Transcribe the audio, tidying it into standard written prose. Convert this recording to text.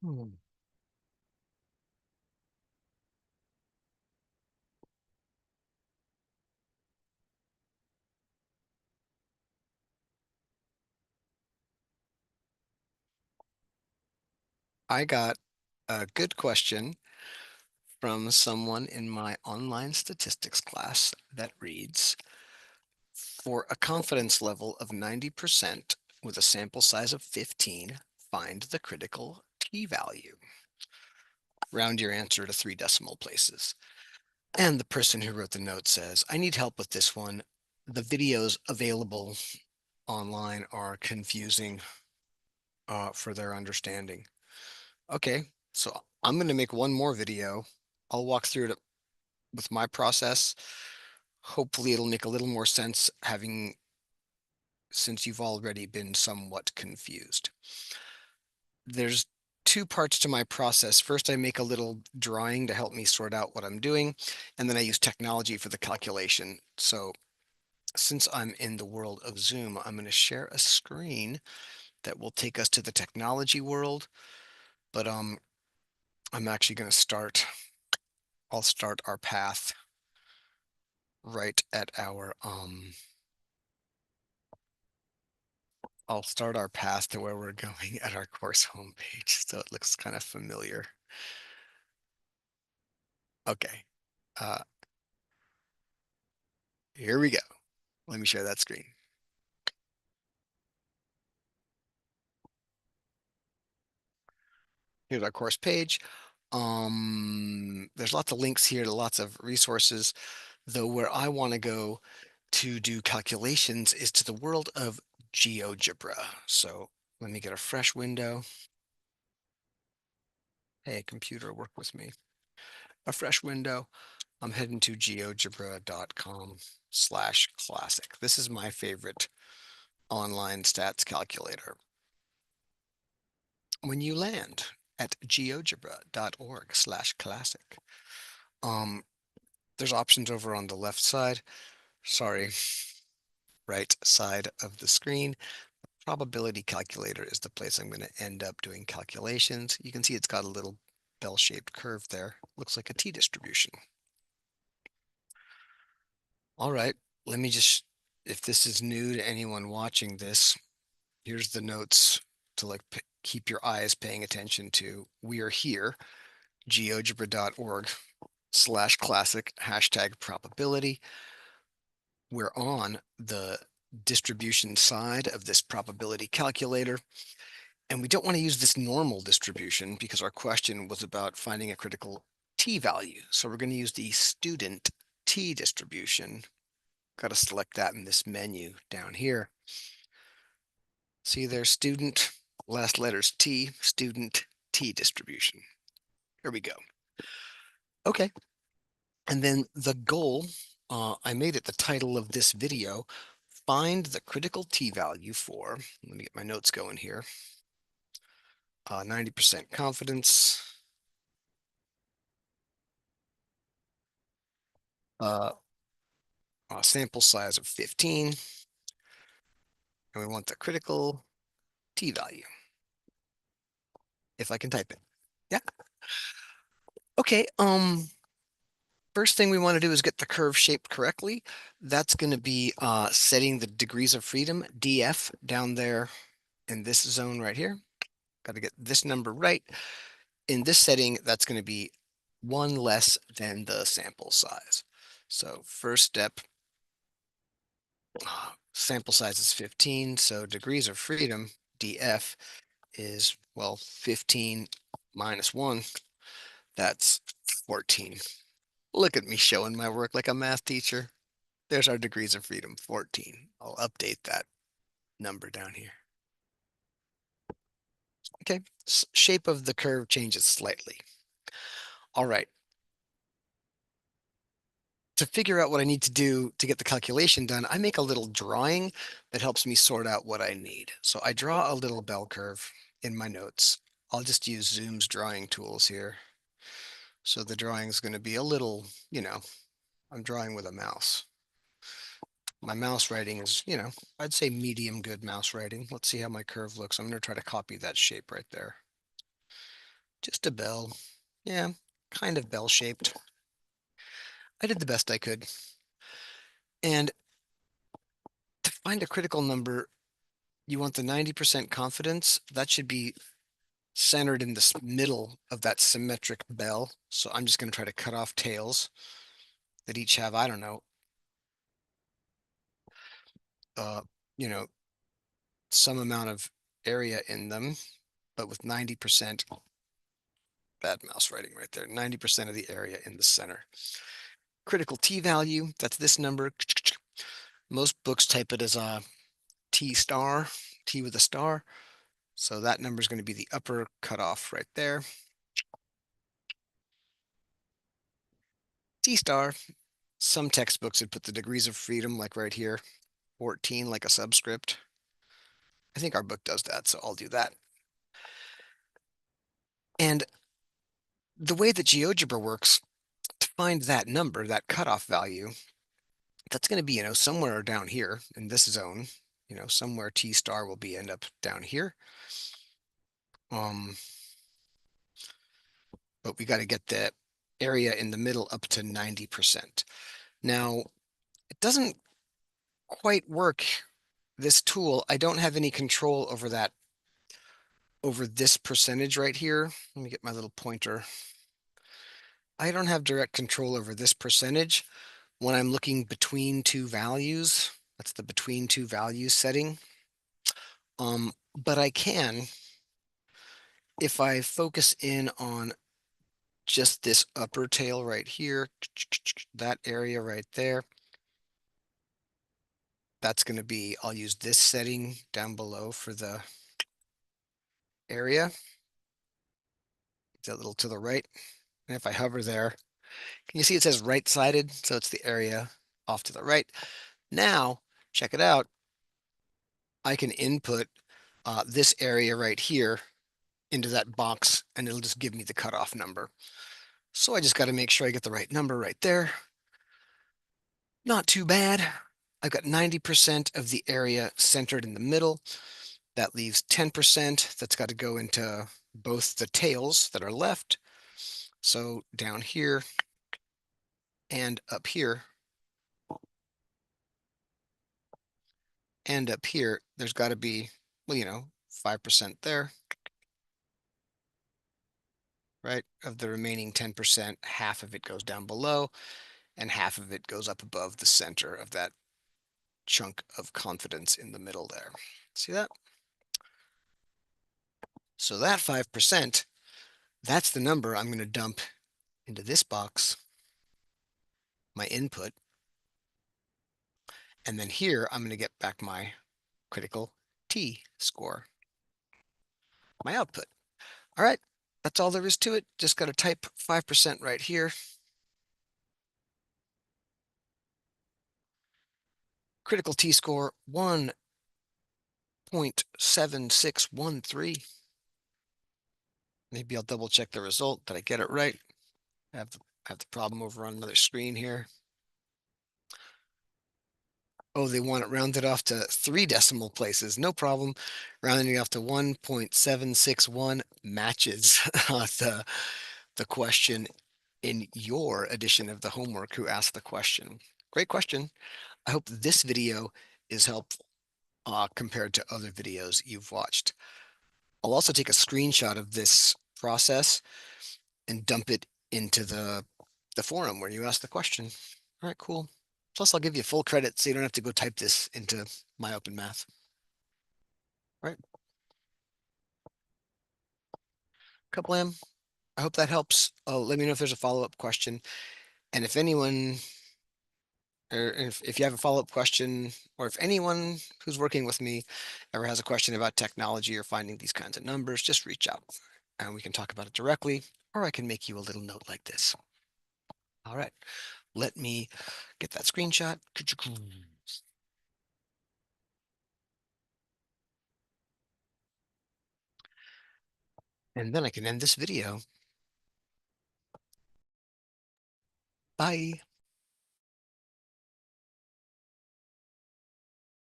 Hmm. I got a good question from someone in my online statistics class that reads, for a confidence level of 90% with a sample size of 15, find the critical p-value. Round your answer to 3 decimal places. And the person who wrote the note says, I need help with this one. The videos available online are confusing for their understanding. Okay, so I'm going to make one more video. I'll walk through it with my process. Hopefully it'll make a little more sense having since you've already been somewhat confused. There's 2 parts to my process. First, I make a little drawing to help me sort out what I'm doing, and then I use technology for the calculation. So since I'm in the world of Zoom, I'm going to share a screen that will take us to the technology world, but I'm actually going to I'll start our path right at our I'll start our path to where we're going at our course homepage, so it looks kind of familiar. Okay, uh, here we go. Let me share that screen. Here's our course page. There's lots of links here to lots of resources, though where I want to go to do calculations is to the world of GeoGebra. So let me get a fresh window. Hey, computer, work with me. A fresh window. I'm heading to geogebra.com/classic. This is my favorite online stats calculator. When you land at geogebra.org/classic, um, there's options over on the left side. Sorry, right side of the screen. Probability calculator is the place I'm going to end up doing calculations. You can see it's got a little bell-shaped curve there. Looks like a t-distribution. All right, let me just, if this is new to anyone watching this, here's the notes to like keep your eyes paying attention to. We are here, geogebra.org/classic #probability. We're on the distribution side of this probability calculator. And we don't want to use this normal distribution because our question was about finding a critical t-value. So we're going to use the student t-distribution. Got to select that in this menu down here. See there, student, last letters T, student t-distribution. Here we go. Okay. And then the goal, I made it the title of this video, find the critical t-value for, let me get my notes going here, 90% confidence, uh, sample size of 15, and we want the critical t-value, if I can type it. Yeah. Okay, first thing we want to do is get the curve shaped correctly. That's going to be setting the degrees of freedom, df, down there in this zone right here. Got to get this number right. In this setting, that's going to be 1 less than the sample size. So first step, sample size is 15, so degrees of freedom, df, is, well, 15 minus 1, that's 14. Look at me showing my work like a math teacher. There's our degrees of freedom, 14. I'll update that number down here. Okay, shape of the curve changes slightly. All right. To figure out what I need to do to get the calculation done, I make a little drawing that helps me sort out what I need. So I draw a little bell curve in my notes. I'll just use Zoom's drawing tools here. So the drawing is going to be a little, I'm drawing with a mouse. My mouse writing is, I'd say medium good mouse writing. Let's see how my curve looks. I'm going to try to copy that shape right there. Just a bell. Yeah, kind of bell-shaped. I did the best I could. And to find a critical number, you want the 90% confidence. That should be centered in the middle of that symmetric bell. So I'm just going to try to cut off tails that each have, I don't know, uh, you know, some amount of area in them, but with 90%, bad mouse writing right there, 90% of the area in the center. Critical T value, that's this number. Most books type it as a T star, T with a star. So that number is going to be the upper cutoff right there. T star. Some textbooks would put the degrees of freedom, like right here, 14, like a subscript. I think our book does that, so I'll do that. And the way that GeoGebra works, to find that number, that cutoff value, that's going to be, somewhere down here in this zone, somewhere T star will be end up down here. But we got to get the area in the middle up to 90%. Now, it doesn't quite work, this tool. I don't have any control over that, over this percentage right here. Let me get my little pointer. I don't have direct control over this percentage when I'm looking between two values. That's the between two values setting. But I can, if I focus in on just this upper tail right here, that area right there, that's going to be, I'll use this setting down below for the area. It's a little to the right. And if I hover there, can you see it says right-sided? So it's the area off to the right. Now, check it out. I can input this area right here into that box, and it'll just give me the cutoff number. So I just got to make sure I get the right number right there. Not too bad. I've got 90% of the area centered in the middle. That leaves 10% that's got to go into both the tails that are left. So down here and up here and up here, there's got to be, well, 5% there, right? Of the remaining 10%, half of it goes down below and half of it goes up above the center of that chunk of confidence in the middle there. See that? So that 5%, that's the number I'm going to dump into this box, my input. And then here, I'm going to get back my critical T score, my output. All right, that's all there is to it. Just got to type 5% right here. Critical T score 1.7613. Maybe I'll double check the result. Did I get it right? I have the problem over on another screen here. Oh, they want it rounded off to 3 decimal places. No problem. Rounding off to 1.761 matches the question in your edition of the homework who asked the question. Great question. I hope this video is helpful compared to other videos you've watched. I'll also take a screenshot of this process and dump it into the forum where you asked the question. All right, cool. Plus, I'll give you full credit so you don't have to go type this into My Open Math. All right. Kablam. I hope that helps. Let me know if there's a follow-up question. And if anyone, or if you have a follow-up question, or if anyone who's working with me ever has a question about technology or finding these kinds of numbers, just reach out and we can talk about it directly, or I can make you a little note like this. All right, let me get that screenshot. And then I can end this video. Bye.